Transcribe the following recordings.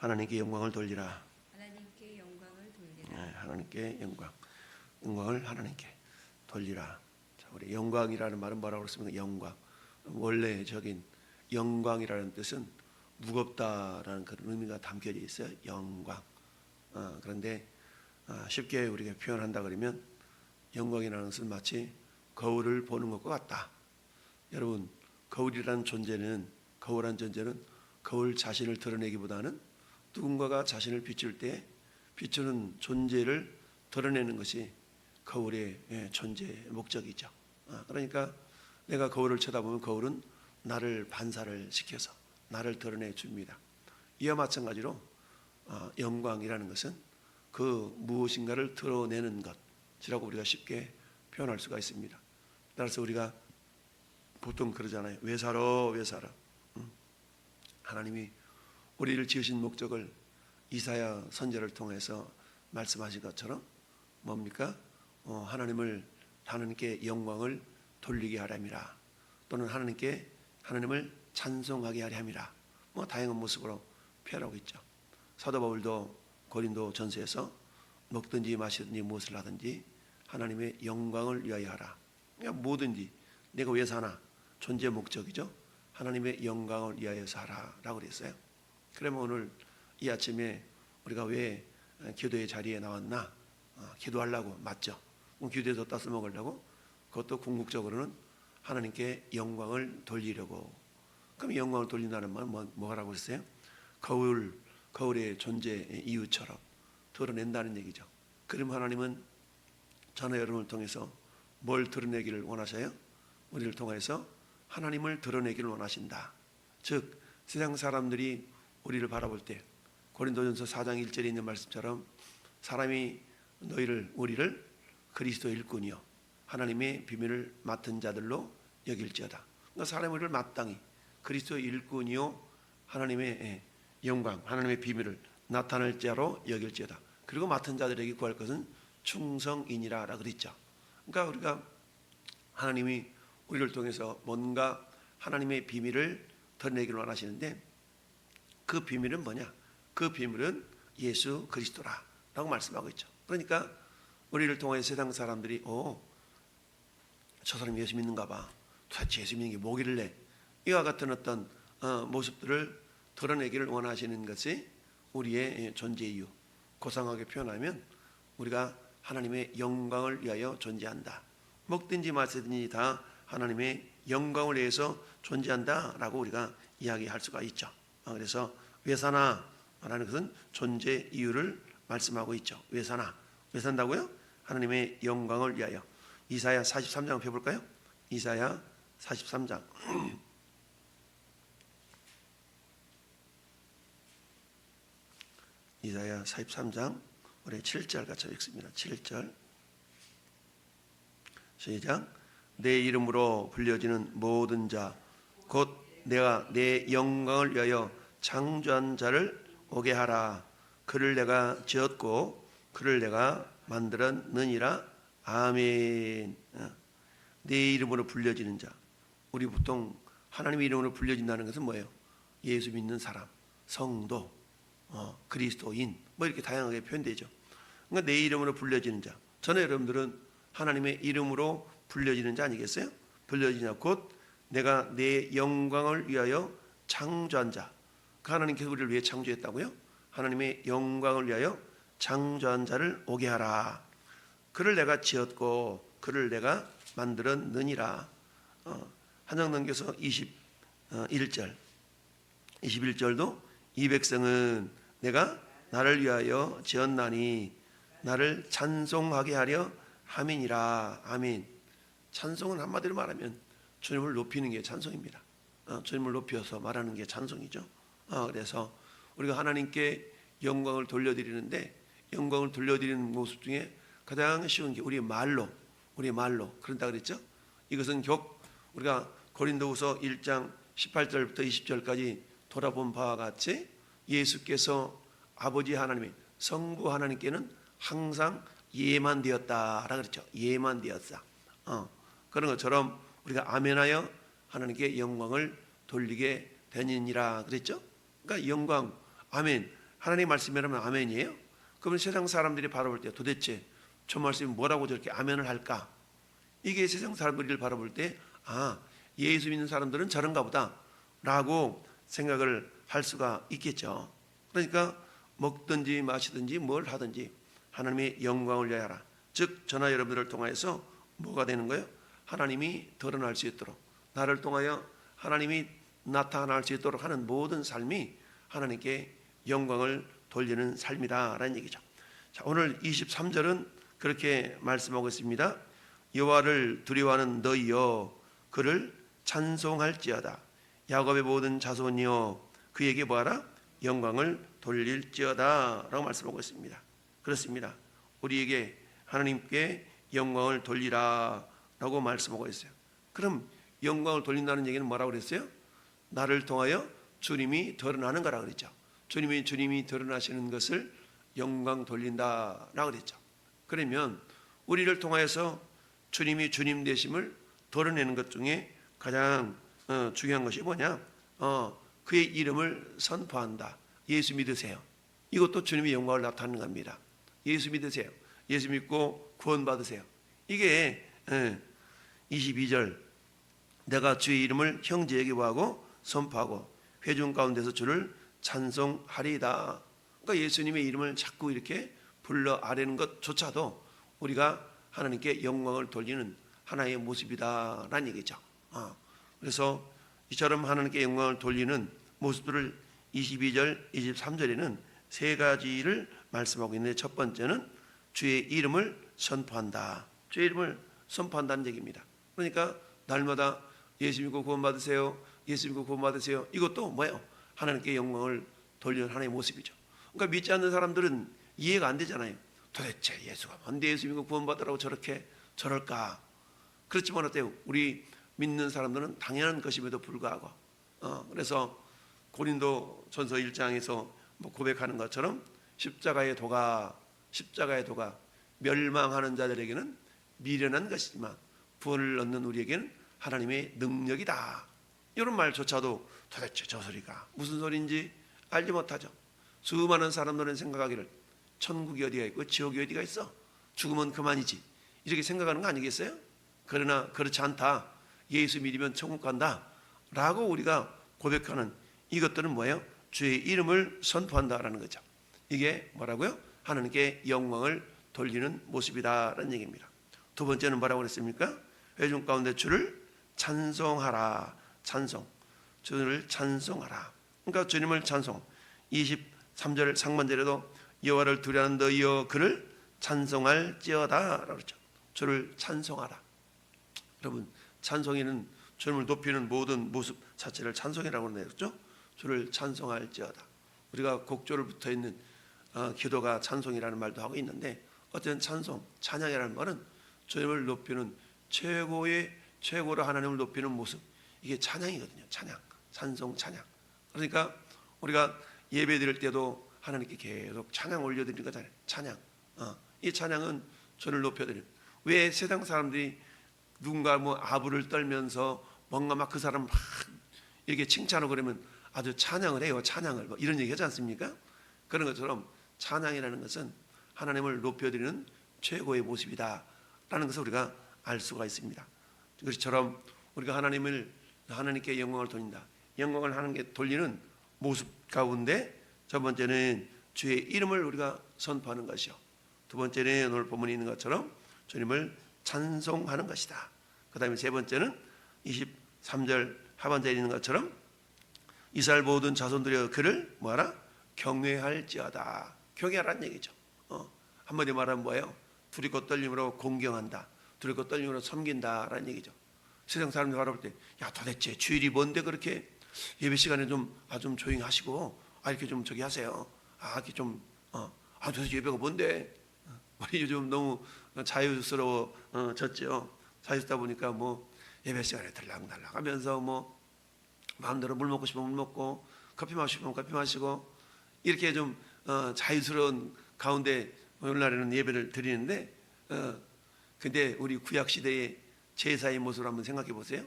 하나님께 영광을 돌리라. 하나님께 영광을 돌리라. 하나님께 영광을 하나님께 돌리라. 자, 우리 영광이라는 말은 뭐라고 그랬습니까? 영광. 원래적인 영광이라는 뜻은 무겁다라는 그런 의미가 담겨져 있어요. 영광. 그런데 쉽게 우리가 표현한다 그러면 영광이라는 것은 마치 거울을 보는 것과 같다. 여러분, 거울이라는 존재는 거울 자신을 드러내기보다는 누군가가 자신을 비출 때 비추는 존재를 드러내는 것이 거울의 존재의 목적이죠. 그러니까 내가 거울을 쳐다보면 거울은 나를 반사를 시켜서 나를 드러내 줍니다. 이와 마찬가지로 영광이라는 것은 그 무엇인가를 드러내는 것이라고 우리가 쉽게 표현할 수가 있습니다. 따라서 우리가 보통 그러잖아요. 왜 살아? 왜 살아? 하나님이 우리를 지으신 목적을 이사야 선지자를 통해서 말씀하신 것처럼 뭡니까? 하나님께 영광을 돌리게 하렴이라. 또는 하나님을 찬송하게 하려 함이라. 다양한 모습으로 표현하고 있죠. 사도 바울도 고린도 전서에서 먹든지 마시든지 무엇을 하든지 하나님의 영광을 위하여 하라. 그러니까 뭐든지 내가 왜 사나? 존재 목적이죠. 하나님의 영광을 위하여서 하라라고 그랬어요. 그러면 오늘 이 아침에 우리가 왜 기도의 자리에 나왔나? 기도하려고, 맞죠? 기도에서 따서 먹으려고? 그것도 궁극적으로는 하나님께 영광을 돌리려고. 그럼 영광을 돌린다는 말은 뭐라고 했어요? 거울의 존재 이유처럼 드러낸다는 얘기죠. 그럼 하나님은 저나 여러분을 통해서 뭘 드러내기를 원하셔요? 우리를 통해서 하나님을 드러내기를 원하신다. 즉 세상 사람들이 우리를 바라볼 때 고린도전서 4장 1절에 있는 말씀처럼 사람이 우리를 그리스도의 일꾼이요 하나님의 비밀을 맡은 자들로 여길지어다. 그러니까 사람이 우리를 마땅히 그리스도의 일꾼이요 하나님의 영광, 하나님의 비밀을 나타낼 자로 여길지어다. 그리고 맡은 자들에게 구할 것은 충성이니라 그랬죠. 그러니까 우리가 하나님이 우리를 통해서 뭔가 하나님의 비밀을 드러내기를 원하시는데 그 비밀은 뭐냐? 그 비밀은 예수 그리스도라 라고 말씀하고 있죠. 그러니까 우리를 통해 세상 사람들이 저 사람이 예수 믿는가 봐. 도대체 예수 믿는 게 뭐길래? 이와 같은 어떤 모습들을 드러내기를 원하시는 것이 우리의 존재 이유. 고상하게 표현하면 우리가 하나님의 영광을 위하여 존재한다. 먹든지 마시든지 다 하나님의 영광을 위해서 존재한다라고 우리가 이야기할 수가 있죠. 그래서 왜 사나? 라는 것은 존재 이유를 말씀하고 있죠. 왜 사나? 왜 산다고요? 하나님의 영광을 위하여. 이사야 43장 펴볼까요? 이사야 43장 이사야 43장 우리 7절 같이 읽습니다. 7절 시작. 내 이름으로 불려지는 모든 자 곧 내가 내 영광을 위하여 창조한 자를 오게 하라. 그를 내가 지었고 그를 내가 만들었느니라. 아멘. 내 이름으로 불려지는 자. 우리 보통 하나님의 이름으로 불려진다는 것은 뭐예요? 예수 믿는 사람, 성도, 그리스도인 이렇게 다양하게 표현되죠. 그러니까 내 이름으로 불려지는 자. 저는 여러분들은 하나님의 이름으로 불려지는 자 아니겠어요? 불려지냐 곧 내가 내 영광을 위하여 창조한 자. 그 하나님께서 우리를 위해 창조했다고요? 하나님의 영광을 위하여 창조한 자를 오게 하라. 그를 내가 지었고 그를 내가 만들었느니라. 한 장 넘겨서 21절 21절도 이 백성은 내가 나를 위하여 지었나니 나를 찬송하게 하려 함이니라. 아멘. 찬송은 한마디로 말하면 주님을 높이는 게 찬송입니다. 주님을 높여서 말하는 게 찬송이죠. 그래서 우리가 하나님께 영광을 돌려드리는데 영광을 돌려드리는 모습 중에 가장 쉬운 게 우리의 말로 그런다 그랬죠. 이것은 우리가 고린도후서 1장 18절부터 20절까지 돌아본 바와 같이 예수께서 아버지 하나님의 성부 하나님께는 항상 예만 되었다라 그랬죠. 예만 되었다. 그런 것처럼 우리가 아멘하여 하나님께 영광을 돌리게 되니라 그랬죠. 그러니까 영광, 아멘, 하나님 말씀이라면 아멘이에요? 그러면 세상 사람들이 바라볼 때 도대체 저 말씀이 뭐라고 저렇게 아멘을 할까? 이게 세상 사람들을 바라볼 때 예수 믿는 사람들은 저런가 보다 라고 생각을 할 수가 있겠죠. 그러니까 먹든지 마시든지 뭘 하든지 하나님의 영광을 위하여 하라. 즉 저나 여러분들을 통하여서 뭐가 되는 거예요? 하나님이 드러날 수 있도록, 나를 통하여 하나님이 나타날 수 있도록 하는 모든 삶이 하나님께 영광을 돌리는 삶이다라는 얘기죠. 자, 오늘 23절은 그렇게 말씀하고 있습니다. 여호와를 두려워하는 너희여 그를 찬송할지어다. 야곱의 모든 자손이여 그에게 뭐하라? 영광을 돌릴지어다 라고 말씀하고 있습니다. 그렇습니다. 우리에게 하나님께 영광을 돌리라 라고 말씀하고 있어요. 그럼 영광을 돌린다는 얘기는 뭐라고 그랬어요? 나를 통하여 주님이 드러나는 거라 그랬죠. 주님이 드러나시는 것을 영광 돌린다 라고 그랬죠. 그러면 우리를 통하여서 주님이 주님 되심을 드러내는 것 중에 가장 중요한 것이 뭐냐? 그의 이름을 선포한다. 예수 믿으세요. 이것도 주님의 영광을 나타내는 겁니다. 예수 믿으세요. 예수 믿고 구원받으세요. 이게 22절 내가 주의 이름을 형제에게 구하고 선포하고 회중 가운데서 주를 찬송하리이다. 그러니까 예수님의 이름을 자꾸 이렇게 불러 아뢰는 것조차도 우리가 하나님께 영광을 돌리는 하나의 모습이다라는 얘기죠. 그래서 이처럼 하나님께 영광을 돌리는 모습들을 22절, 23절에는 세 가지를 말씀하고 있는데 첫 번째는 주의 이름을 선포한다. 주의 이름을 선포한다는 얘기입니다. 그러니까 날마다 예수 믿고 구원받으세요. 예수 믿고 구원받으세요. 이것도 뭐예요? 하나님께 영광을 돌리는 하나의 모습이죠. 그러니까 믿지 않는 사람들은 이해가 안 되잖아요. 도대체 예수가 뭔데 예수 믿고 구원받으라고 저럴까? 그렇지만 어때요? 우리 믿는 사람들은 당연한 것임에도 불구하고 그래서 고린도 전서 1장에서 고백하는 것처럼 십자가의 도가 멸망하는 자들에게는 미련한 것이지만 구원을 얻는 우리에게는 하나님의 능력이다. 이런 말조차도 도대체 저 소리가 무슨 소리인지 알지 못하죠. 수많은 사람들은 생각하기를 천국이 어디가 있고 지옥이 어디가 있어? 죽으면 그만이지. 이렇게 생각하는 거 아니겠어요? 그러나 그렇지 않다. 예수 믿으면 천국 간다 라고 우리가 고백하는 이것들은 뭐예요? 주의 이름을 선포한다라는 거죠. 이게 뭐라고요? 하나님께 영광을 돌리는 모습이다라는 얘기입니다. 두 번째는 뭐라고 그랬습니까? 회중 가운데 주를 찬송하라. 주를 찬송하라. 그러니까 주님을 찬송. 23절 상반절에도 여호와를 두려워하는 너희여 그를 찬송할지어다 라고 그랬죠. 주를 찬송하라. 여러분 찬송에는 주님을 높이는 모든 모습 자체를 찬송이라고 하는데 그렇죠? 주를 찬송할지어다. 우리가 곡조를 붙어있는 기도가 찬송이라는 말도 하고 있는데 어쨌든 찬송, 찬양이라는 말은 주님을 높이는 최고로 하나님을 높이는 모습, 이게 찬양이거든요. 찬송, 찬양. 그러니까 우리가 예배 드릴 때도 하나님께 계속 찬양 올려드리는 거잖아요. 찬양. 이 찬양은 주를 높여드리는. 왜 세상 사람들이 누군가 아부를 떨면서 뭔가 막 그 사람 막 이렇게 칭찬하고 그러면 아주 찬양을 해요. 찬양을 이런 얘기 하지 않습니까? 그런 것처럼 찬양이라는 것은 하나님을 높여드리는 최고의 모습이다 라는 것을 우리가 알 수가 있습니다. 그것처럼 우리가 하나님께 영광을 돌린다. 영광을 하나님께 돌리는 모습 가운데 첫 번째는 주의 이름을 우리가 선포하는 것이요. 두 번째는 오늘 본문에 있는 것처럼 주님을 찬송하는 것이다. 그 다음에 세 번째는 23절 하반절에 있는 것처럼 이스라엘 모든 자손들이 그를 뭐하라? 경외할지어다. 경외하라는 얘기죠. 한마디 말하면 뭐예요? 두렵고 떨림으로 공경한다. 두렵고 떨림으로 섬긴다라는 얘기죠. 세상 사람들 바라볼 때 야 도대체 주일이 뭔데 그렇게 예배 시간에 좀 조용히 하시고 이렇게 좀 저기 하세요. 이렇게 좀 도대체 예배가 뭔데? 우리 요즘 너무 자유스러워졌죠. 자유스럽다 보니까 예배 시간에 들락날락 하면서 마음대로 물 먹고 싶으면 물 먹고 커피 마시고 싶으면 커피 마시고 이렇게 좀 자유스러운 가운데 오늘날에는 예배를 드리는데 근데 우리 구약 시대의 제사의 모습을 한번 생각해 보세요.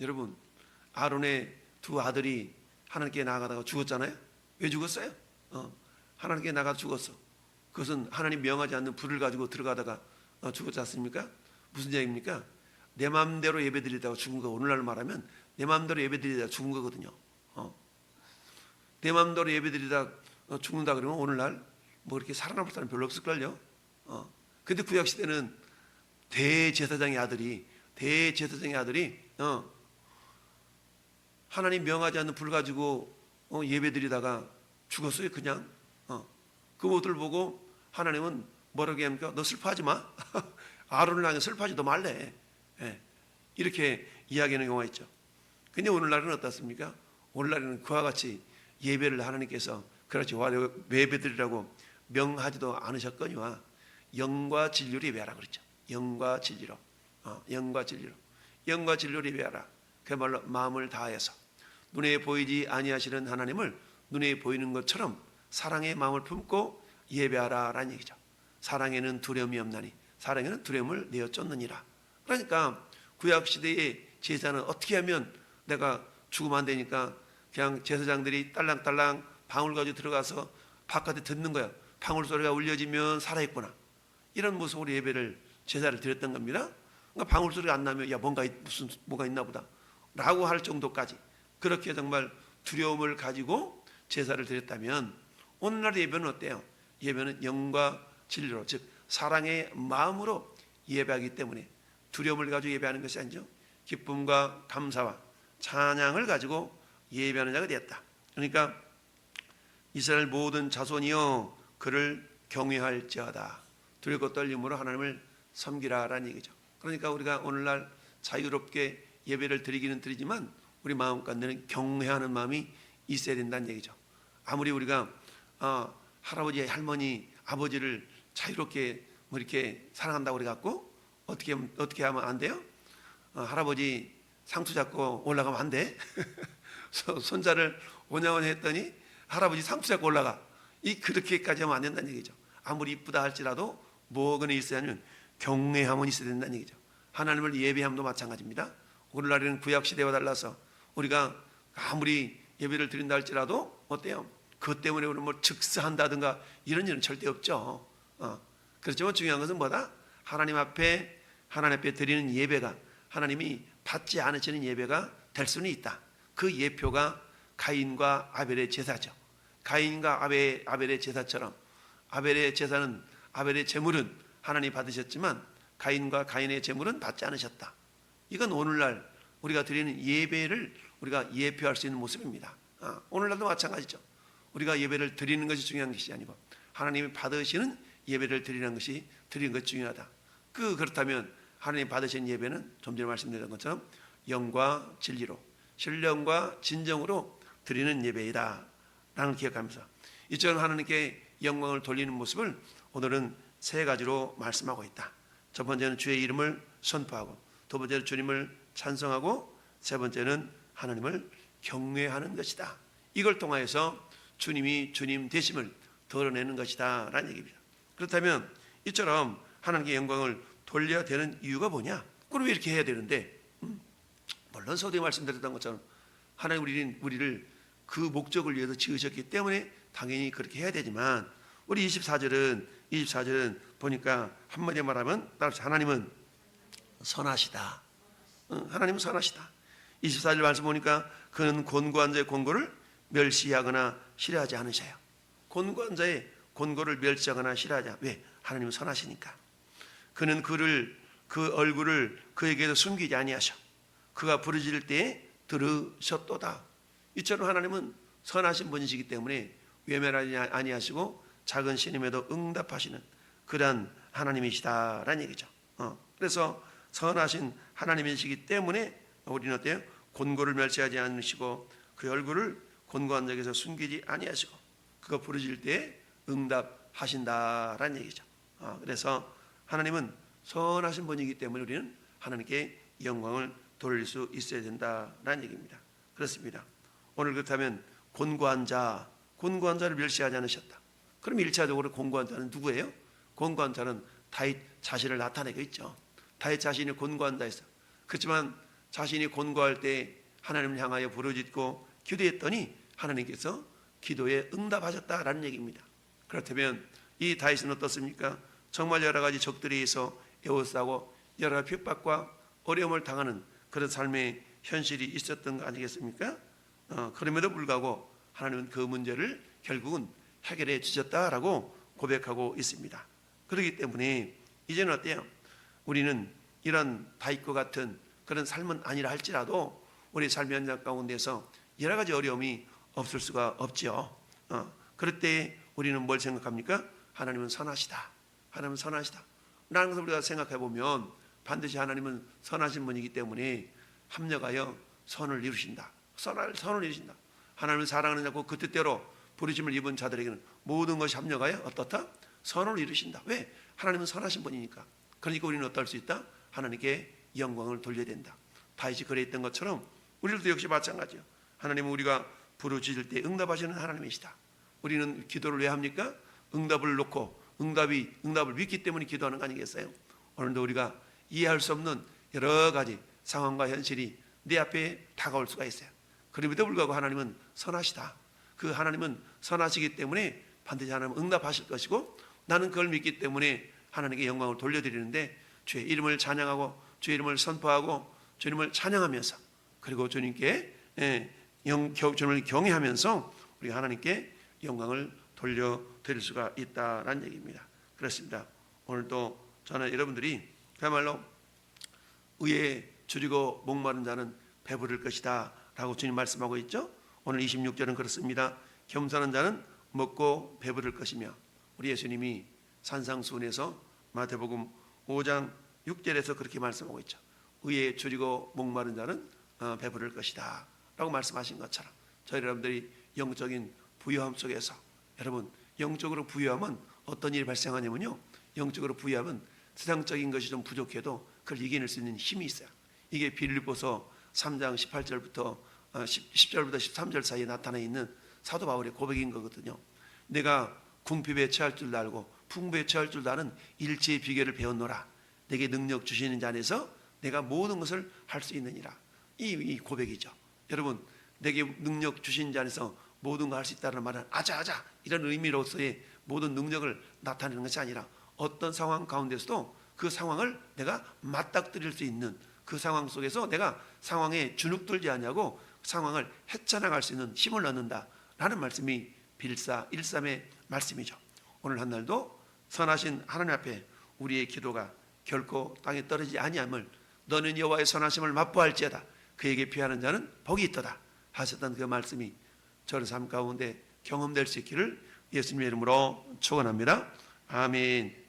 여러분 아론의 두 아들이 하나님께 나아가다가 죽었잖아요. 왜 죽었어요? 하나님께 나가 죽었어. 그것은 하나님 명하지 않는 불을 가지고 들어가다가 죽었지 않습니까? 무슨 얘기입니까? 내 마음대로 예배드리다가 죽은 거, 오늘날 말하면 내 마음대로 예배드리다가 죽은 거거든요. 내 마음대로 예배드리다 죽는다 그러면 오늘날 뭐 이렇게 살아남을 사람 별로 없을걸요. 근데 구약 시대는 대제사장의 아들이 하나님 명하지 않는 불 가지고 예배드리다가 죽었어요. 그냥 그 모습을 보고 하나님은 뭐라고 합니까? 너 슬퍼하지 마. 아론을 향해 슬퍼하지도 말래. 이렇게 이야기하는 경우가 있죠. 근데 오늘날은 어떻습니까? 오늘날에는 그와 같이 예배를 하나님께서 그렇지 예배드리라고 명하지도 않으셨거니와 영과 진리로 예배하라 그랬죠. 영과 진리로 예배하라. 그야말로 마음을 다해서 눈에 보이지 아니하시는 하나님을 눈에 보이는 것처럼 사랑의 마음을 품고 예배하라라는 얘기죠. 사랑에는 두려움이 없나니 사랑에는 두려움을 내어 쫓느니라. 그러니까 구약 시대의 제사는 어떻게 하면 내가 죽으면 안 되니까 그냥 제사장들이 딸랑딸랑 방울 가지고 들어가서 바깥에 듣는 거야. 방울 소리가 울려지면 살아있구나. 이런 모습으로 예배를 제사를 드렸던 겁니다. 그러니까 방울 소리가 안 나면 야 뭐가 있나 보다 라고 할 정도까지 그렇게 정말 두려움을 가지고 제사를 드렸다면 오늘날 예배는 어때요? 예배는 영과 진리로, 즉 사랑의 마음으로 예배하기 때문에 두려움을 가지고 예배하는 것이 아니죠. 기쁨과 감사와 찬양을 가지고 예배하는 자가 되었다. 그러니까 이스라엘 모든 자손이여 그를 경외할지어다. 두렵고 떨림으로 하나님을 섬기라라는 얘기죠. 그러니까 우리가 오늘날 자유롭게 예배를 드리기는 드리지만 우리 마음 가운데는 경외하는 마음이 있어야 된다는 얘기죠. 아무리 우리가 할아버지, 할머니, 아버지를 자유롭게 뭐 이렇게 사랑한다고 그래갖고 어떻게 하면 안 돼요? 할아버지 상투 잡고 올라가면 안 돼. 손자를 오냐오냐 했더니 할아버지 상투 잡고 올라가. 그렇게까지 하면 안 된다는 얘기죠. 아무리 이쁘다 할지라도 뭐가 있어야 하면 경외함은 있어야 된다는 얘기죠. 하나님을 예배함도 마찬가지입니다. 오늘날에는 구약 시대와 달라서 우리가 아무리 예배를 드린다 할지라도 어때요? 그것 때문에 우리는 뭐 즉사한다든가 이런 일은 절대 없죠. 그렇지만 중요한 것은 뭐다? 하나님 앞에 드리는 예배가 하나님이 받지 않으시는 예배가 될 수는 있다. 그 예표가 가인과 아벨의 제사죠. 가인과 아벨의 제사처럼 아벨의 제물은 하나님 받으셨지만 가인과 가인의 제물은 받지 않으셨다. 이건 오늘날 우리가 드리는 예배를 우리가 예표할 수 있는 모습입니다. 오늘날도 마찬가지죠. 우리가 예배를 드리는 것이 중요한 것이 아니고 하나님이 받으시는 예배를 드리는 것이 중요하다. 그렇다면 하나님 받으신 예배는 좀 전에 말씀드린 것처럼 영과 진리로 신령과 진정으로 드리는 예배이다 라는 기억하면서 이처럼 하나님께 영광을 돌리는 모습을 오늘은 세 가지로 말씀하고 있다. 첫 번째는 주의 이름을 선포하고, 두 번째는 주님을 찬송하고, 세 번째는 하나님을 경외하는 것이다. 이걸 통하여서 주님이 주님 되심을 드러내는 것이다 라는 얘기입니다. 그렇다면 이처럼 하나님께 영광을 돌려야 되는 이유가 뭐냐? 그럼 왜 이렇게 해야 되는데? 물론 서두에 말씀드렸던 것처럼 하나님 우리를 그 목적을 위해서 지으셨기 때문에 당연히 그렇게 해야 되지만 우리 24절은 보니까 한마디로 말하면 하나님은 선하시다. 하나님은 선하시다. 24절 말씀 보니까 그는 곤고한 자의 곤고를 멸시하거나 싫어하지 않으셔요. 곤고한 자의 곤고를 멸시하거나 싫어하지. 왜? 하나님은 선하시니까. 그는 그 얼굴을 그에게도 숨기지 아니하셔. 그가 부르짖을 때에 들으셨도다. 이처럼 하나님은 선하신 분이시기 때문에 외면하지 아니하시고 작은 신임에도 응답하시는 그러한 하나님이시다라는 얘기죠. 그래서 선하신 하나님이시기 때문에 우리는 어때요? 곤고를 멸시하지 않으시고 그 얼굴을 곤고한 자에게서 숨기지 아니하시고 그가 부르짖을 때에 응답하신다라는 얘기죠. 그래서 하나님은 선하신 분이기 때문에 우리는 하나님께 영광을 돌릴 수 있어야 된다라는 얘기입니다. 그렇습니다. 오늘 그렇다면 곤고한 자를 멸시하지 않으셨다. 그럼 1차적으로 곤고한 자는 누구예요? 곤고한 자는 다윗 자신을 나타내고 있죠. 다윗 자신이 곤고한 자였어. 그렇지만 자신이 곤고할 때 하나님을 향하여 부르짖고 기도했더니 하나님께서 기도에 응답하셨다라는 얘기입니다. 그렇다면 이 다윗은 어떻습니까? 정말 여러 가지 적들에 의해서 에워싸고 여러 가지 핍박과 어려움을 당하는 그런 삶의 현실이 있었던 거 아니겠습니까? 그럼에도 불구하고 하나님은 그 문제를 결국은 해결해 주셨다라고 고백하고 있습니다. 그렇기 때문에 이제는 어때요? 우리는 이런 다윗과 같은 그런 삶은 아니라 할지라도 우리 삶의 현장 가운데서 여러 가지 어려움이 없을 수가 없지요. 그럴 때 우리는 뭘 생각합니까? 하나님은 선하시다. 하나님은 선하시다. 라는 것을 우리가 생각해 보면 반드시 하나님은 선하신 분이기 때문에 합력하여 선을 이루신다. 선을 이루신다. 하나님을 사랑하는 자고 그 뜻대로 부르심을 입은 자들에게는 모든 것이 합력하여 어떻다? 선을 이루신다. 왜? 하나님은 선하신 분이니까. 그러니까 우리는 어떨 수 있다? 하나님께 영광을 돌려야 된다. 다윗이 그랬던 것처럼 우리들도 역시 마찬가지예요. 하나님은 우리가 부르짖을 때 응답하시는 하나님이시다. 우리는 기도를 왜 합니까? 응답을 놓고 응답을 믿기 때문에 기도하는 거 아니겠어요? 오늘도 우리가 이해할 수 없는 여러 가지 상황과 현실이 내 앞에 다가올 수가 있어요. 그럼에도 불구하고 하나님은 선하시다. 그 하나님은 선하시기 때문에 반드시 하나님은 응답하실 것이고 나는 그걸 믿기 때문에 하나님께 영광을 돌려드리는데 주의 이름을 찬양하고 주의 이름을 선포하고 주님을 찬양하면서 그리고 주님께 주님을 경외하면서 우리가 하나님께 영광을 돌려드릴 수가 있다라는 얘기입니다. 그렇습니다. 오늘도 저는 여러분들이 그야말로 의에 줄이고 목마른 자는 배부를 것이다 라고 주님 말씀하고 있죠. 오늘 26절은 그렇습니다. 겸손한 자는 먹고 배부를 것이며 우리 예수님이 산상수훈에서 마태복음 5장 6절에서 그렇게 말씀하고 있죠. 의에 줄이고 목마른 자는 배부를 것이다 라고 말씀하신 것처럼 저희 여러분들이 영적인 부유함 속에서 여러분 영적으로 부유함은 어떤 일이 발생하냐면요, 영적으로 부유함은 세상적인 것이 좀 부족해도 그걸 이겨낼 수 있는 힘이 있어요. 이게 빌립보서 3장 18절부터 10절부터 13절 사이에 나타나 있는 사도 바울의 고백인 거거든요. 내가 궁핍에 처할 줄도 알고 풍부에 처할 줄도 아는 일체의 비결을 배웠노라. 내게 능력 주시는 자 안에서 내가 모든 것을 할 수 있느니라. 이 고백이죠. 여러분, 내게 능력 주신 자 안에서 모든 걸 할 수 있다는 말은 아자아자 이런 의미로서의 모든 능력을 나타내는 것이 아니라 어떤 상황 가운데서도 그 상황을 내가 맞닥뜨릴 수 있는 그 상황 속에서 내가 상황에 주눅들지 않냐고 상황을 헤쳐나갈 수 있는 힘을 얻는다라는 말씀이 빌사 1.3의 말씀이죠. 오늘 한 날도 선하신 하나님 앞에 우리의 기도가 결코 땅에 떨어지지 아니함을 너는 여호와의 선하심을 맛보할지어다 그에게 피하는 자는 복이 있도다 하셨던 그 말씀이 저의 삶 가운데 경험될 수 있기를 예수님의 이름으로 축원합니다. 아멘.